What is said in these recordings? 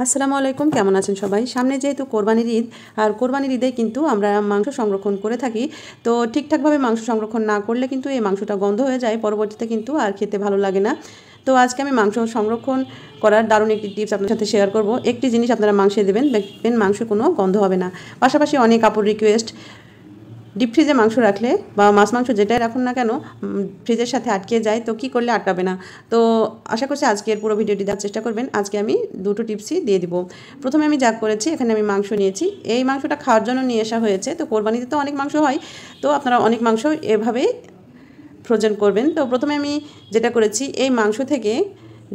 আসসালামু আলাইকুম, কেমন আছেন সবাই? সামনে যেহেতু কোরবানির ঈদ, আর কোরবানির ঈদে কিন্তু আমরা মাংস সংরক্ষণ করে থাকি। তো ঠিকঠাকভাবে মাংস সংরক্ষণ না করলে কিন্তু এই মাংসটা গন্ধ হয়ে যায়, পরবর্তীতে কিন্তু আর খেতে ভালো লাগে না। তো আজকে আমি মাংস সংরক্ষণ করার দারুণ একটি টিপস আপনার সাথে শেয়ার করব। একটি জিনিস আপনারা মাংসে দেবেন, দেখবেন মাংস কোনো গন্ধ হবে না। পাশাপাশি অনেক আপুর রিকোয়েস্ট, ডিপ ফ্রিজে মাংস রাখলে বা মাছ মাংস যেটাই রাখুন না কেন ফ্রিজের সাথে আটকে যায়, তো কি করলে আটকাবে না। তো আশা করছি আজকের পুরো ভিডিওটি দেওয়ার চেষ্টা করবেন। আজকে আমি দুটো টিপসই দিয়ে দিব। প্রথমে আমি যা করেছি, এখানে আমি মাংস নিয়েছি। এই মাংসটা খাওয়ার জন্য নিয়ে আসা হয়েছে। তো কোরবানিতে তো অনেক মাংস হয়, তো আপনারা অনেক মাংস এভাবেই ফ্রোজেন করবেন। তো প্রথমে আমি যেটা করেছি, এই মাংস থেকে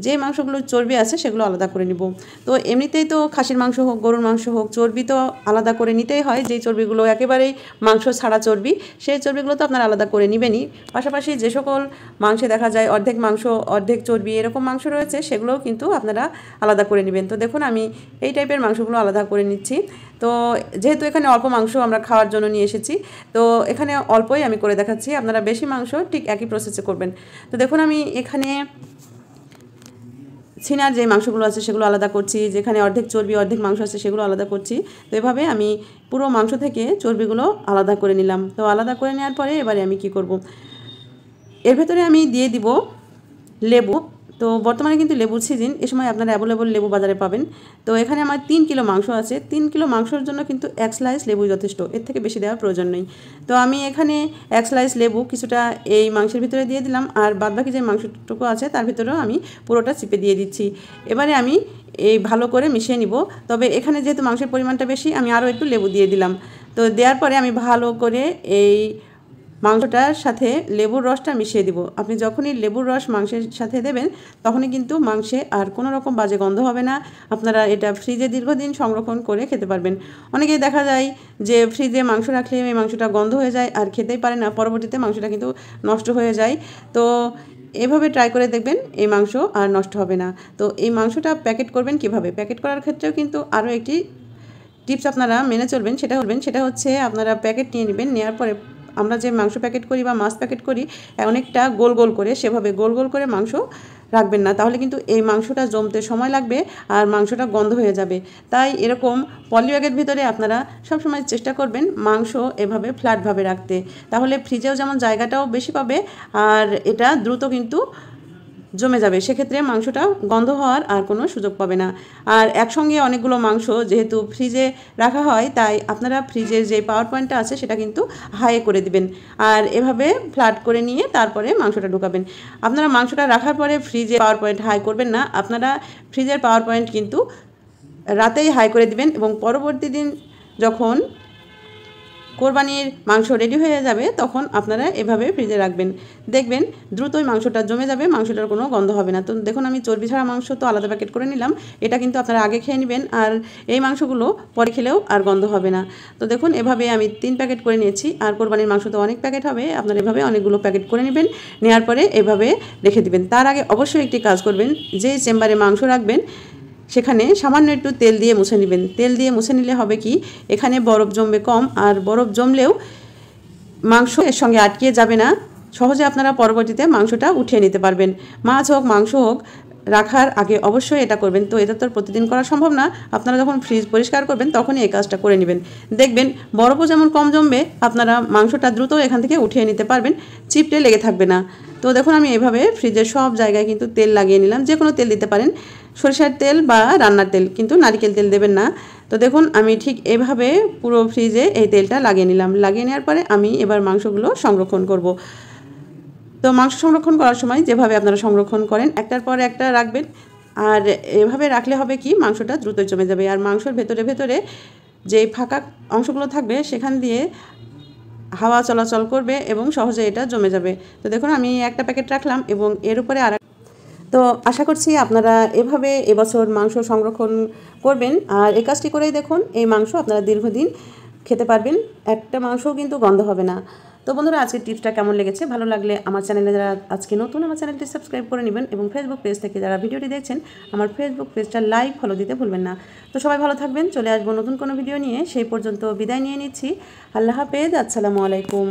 যে মাংসগুলো চর্বি আছে সেগুলো আলাদা করে নিব। তো এমনিতেই তো খাসির মাংস হোক, গরুর মাংস হোক, চর্বি তো আলাদা করে নিতেই হয়। যেই চর্বিগুলো একেবারেই মাংস ছাড়া চর্বি, সেই চর্বিগুলো তো আপনারা আলাদা করে নেবেনই। পাশাপাশি যে সকল মাংসে দেখা যায় অর্ধেক মাংস অর্ধেক চর্বি এরকম মাংস রয়েছে, সেগুলোও কিন্তু আপনারা আলাদা করে নেবেন। তো দেখুন আমি এই টাইপের মাংসগুলো আলাদা করে নিচ্ছি। তো যেহেতু এখানে অল্প মাংস আমরা খাওয়ার জন্য নিয়ে এসেছি, তো এখানে অল্পই আমি করে দেখাচ্ছি। আপনারা বেশি মাংস ঠিক একই প্রসেসে করবেন। তো দেখুন আমি এখানে ছিনার যে মাংসগুলো আছে সেগুলো আলাদা করছি, যেখানে অর্ধেক চর্বি অর্ধেক মাংস আছে সেগুলো আলাদা করছি। তো এভাবে আমি পুরো মাংস থেকে চর্বিগুলো আলাদা করে নিলাম। তো আলাদা করে নেওয়ার পরে এবারে আমি কি করব, এর ভেতরে আমি দিয়ে দিব লেবু। তো বর্তমানে কিন্তু লেবুর সিজন, এ সময় আপনারা অ্যাভেলেবল লেবু বাজারে পাবেন। তো এখানে আমার 3 কিলো মাংস আছে। 3 কিলো মাংসের জন্য কিন্তু 1 স্লাইস লেবু যথেষ্ট, এর থেকে বেশি দেওয়ার প্রয়োজন নেই। তো আমি এখানে 1 স্লাইস লেবু কিছুটা এই মাংসের ভিতরে দিয়ে দিলাম, আর বাদবাকি যে মাংসটুকু আছে তার ভিতরেও আমি পুরোটা চিপে দিয়ে দিচ্ছি। এবারে আমি এই ভালো করে মিশিয়ে নিব। তবে এখানে যেহেতু মাংসের পরিমাণটা বেশি, আমি আরও একটু লেবু দিয়ে দিলাম। তো দেওয়ার পরে আমি ভালো করে এই মাংসটার সাথে লেবুর রসটা মিশিয়ে দিব। আপনি যখনই লেবুর রস মাংসের সাথে দেবেন, তখনই কিন্তু মাংসে আর কোনো রকম বাজে গন্ধ হবে না। আপনারা এটা ফ্রিজে দীর্ঘদিন সংরক্ষণ করে খেতে পারবেন। অনেকেই দেখা যায় যে ফ্রিজে মাংস রাখলে এই মাংসটা গন্ধ হয়ে যায় আর খেতেই পারে না, পরবর্তীতে মাংসটা কিন্তু নষ্ট হয়ে যায়। তো এভাবে ট্রাই করে দেখবেন, এই মাংস আর নষ্ট হবে না। তো এই মাংসটা প্যাকেট করবেন কিভাবে, প্যাকেট করার ক্ষেত্রেও কিন্তু আরও একটি টিপস আপনারা মেনে চলবেন। সেটা হচ্ছে আপনারা প্যাকেট নিয়ে নেবেন। নেওয়ার পরে আমরা যে মাংস প্যাকেট করি বা মাছ প্যাকেট করি, অনেকটা গোল গোল করে, সেভাবে গোল গোল করে মাংস রাখবেন না, তাহলে কিন্তু এই মাংসটা জমতে সময় লাগবে আর মাংসটা গন্ধ হয়ে যাবে। তাই এরকম পলিব্যাগের ভিতরে আপনারা সবসময় চেষ্টা করবেন মাংস এভাবে ফ্ল্যাটভাবে রাখতে, তাহলে ফ্রিজেও যেমন জায়গাটাও বেশি পাবে আর এটা দ্রুত কিন্তু জমে যাবে। সেক্ষেত্রে মাংসটা গন্ধ হওয়ার আর কোনো সুযোগ পাবে না। আর একসঙ্গে অনেকগুলো মাংস যেহেতু ফ্রিজে রাখা হয়, তাই আপনারা ফ্রিজের যে পাওয়ার পয়েন্টটা আছে সেটা কিন্তু হাই করে দিবেন, আর এভাবে ফ্ল্যাট করে নিয়ে তারপরে মাংসটা ঢুকাবেন। আপনারা মাংসটা রাখার পরে ফ্রিজে পাওয়ার পয়েন্ট হাই করবেন না, আপনারা ফ্রিজের পাওয়ার পয়েন্ট কিন্তু রাতেই হাই করে দিবেন, এবং পরবর্তী দিন যখন কোরবানির মাংস রেডি হয়ে যাবে তখন আপনারা এভাবে ফ্রিজে রাখবেন। দেখবেন দ্রুতই মাংসটা জমে যাবে, মাংসটার কোনো গন্ধ হবে না। তো দেখুন আমি চর্বি ছাড়া মাংস তো আলাদা প্যাকেট করে নিলাম, এটা কিন্তু আপনারা আগে খেয়ে নেবেন, আর এই মাংসগুলো পরে খেলেও আর গন্ধ হবে না। তো দেখুন এভাবে আমি 3 প্যাকেট করে নিয়েছি, আর কোরবানির মাংস তো অনেক প্যাকেট হবে, আপনারা এভাবে অনেকগুলো প্যাকেট করে নেবেন। নেওয়ার পরে এভাবে রেখে দিবেন। তার আগে অবশ্যই একটি কাজ করবেন, যে চেম্বারে মাংস রাখবেন সেখানে সামান্য একটু তেল দিয়ে মুছে নেবেন। তেল দিয়ে মুছে নিলে হবে কি, এখানে বরফ জমবে কম, আর বরফ জমলেও মাংস এর সঙ্গে আটকে যাবে না, সহজে আপনারা পরবর্তীতে মাংসটা উঠিয়ে নিতে পারবেন। মাছ হোক মাংস হোক, রাখার আগে অবশ্যই এটা করবেন। তো এটা তো প্রতিদিন করা সম্ভব না, আপনারা যখন ফ্রিজ পরিষ্কার করবেন তখনই এই কাজটা করে নেবেন। দেখবেন বরফও যেমন কম জমবে, আপনারা মাংসটা দ্রুত এখান থেকে উঠিয়ে নিতে পারবেন, চিপটে লেগে থাকবে না। তো দেখুন আমি এভাবে ফ্রিজের সব জায়গায় কিন্তু তেল লাগিয়ে নিলাম। যে কোনো তেল দিতে পারেন, সরিষার তেল বা রান্নার তেল, কিন্তু নারকেল তেল দেবেন না। তো দেখুন আমি ঠিক এভাবে পুরো ফ্রিজে এই তেলটা লাগিয়ে নিলাম। লাগিয়ে নেওয়ার পরে আমি এবার মাংসগুলো সংরক্ষণ করব। তো মাংস সংরক্ষণ করার সময় যেভাবে আপনারা সংরক্ষণ করেন, একটার পর একটা রাখবেন, আর এভাবে রাখলে হবে কি, মাংসটা দ্রুত জমে যাবে, আর মাংসর ভেতরে ভেতরে যে ফাঁকা অংশগুলো থাকবে সেখান দিয়ে হাওয়া চলাচল করবে এবং সহজে এটা জমে যাবে। তো দেখুন আমি একটা প্যাকেট রাখলাম এবং এর উপরে আর। তো আশা করছি আপনারা এভাবে এবছর মাংস সংরক্ষণ করবেন, আর এই কাজটি করেই দেখুন এই মাংস আপনারা দীর্ঘদিন খেতে পারবেন, একটা মাংসও কিন্তু গন্ধ হবে না। তো বন্ধুরা আজকের টিপসটা কেমন লেগেছে, ভালো লাগলে আমার চ্যানেলে যারা আজকে নতুন, আমার চ্যানেলটি সাবস্ক্রাইব করে নেবেন, এবং ফেসবুক পেজ থেকে যারা ভিডিওটি দেখছেন আমার ফেসবুক পেজটা লাইক ফলো দিতে ভুলবেন না। তো সবাই ভালো থাকবেন, চলে আসবো নতুন কোনো ভিডিও নিয়ে, সেই পর্যন্ত বিদায় নিয়ে নিচ্ছি। আল্লাহ হাফেজ, আসসালামু আলাইকুম।